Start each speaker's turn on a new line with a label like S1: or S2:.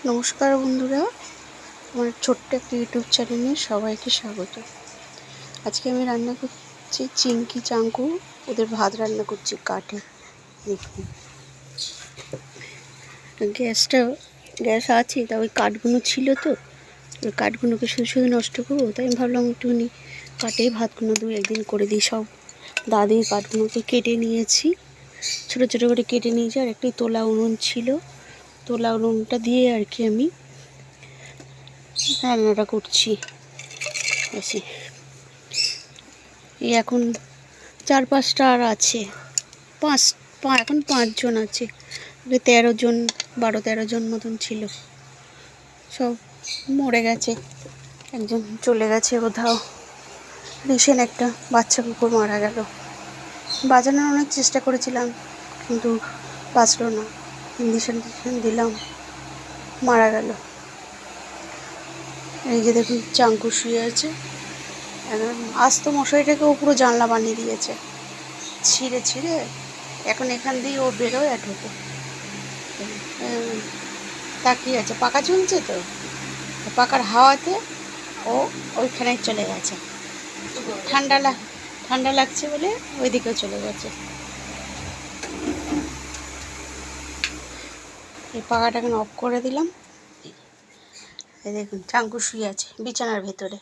S1: নমস্কার বন্ধুরা, আমার ছোট্ট একটা ইউটিউব চ্যানেলে সবাইকে স্বাগত। আজকে আমি রান্না করছি চিংকি চাঙ্কু, ওদের ভাত রান্না করছি কাঠে। দেখুন গ্যাস আছে, তা ওই কাঠগুলো ছিল, তো ওই কাঠগুলোকে শুধু শুধু নষ্ট করবো, তাই আমি ভাবলাম একটুখানি কাঠেই ভাতগুলো একদিন করে দিই। সব দাদির কাঠগুলোকে কেটে নিয়েছি, ছোটো ছোটো করে কেটে নিয়েছি। আর একটি তোলা উনুন ছিল, তোলা উনুনটা দিয়ে আর কি আমি রান্নাটা করছি। বেশি এই এখন 4-5টা আর আছে, এখন 5 জন আছে। 12-13 জন মতন ছিল, সব মরে গেছে। একজন চলে গেছে কোথাও। রিসেন্ট একটা বাচ্চা কুকুর মারা গেল। বাঁচানোর অনেক চেষ্টা করেছিলাম, কিন্তু বাঁচলো না। ইঞ্জেকশন দিলাম, মারা গেল। এই যে দেখুন, চাঙ্কু শুয়ে আছে। একদম আস্ত মশারিটাকেও পুরো জানলা বানিয়ে দিয়েছে, ছিঁড়ে ছিঁড়ে। এখন এখান দিয়ে ও বেরোয় আর ঢোকে, তাকিয়ে আছে। পাকা চলছে তো, পাকার হাওয়াতে ও ওইখানে চলে গেছে। ঠান্ডা লাগছে বলে ওইদিকেও চলে গেছে। এই পাখাটা এখন অফ করে দিলাম। এই দেখুন, চাঙ্কু শুয়ে আছে বিছানার ভেতরে।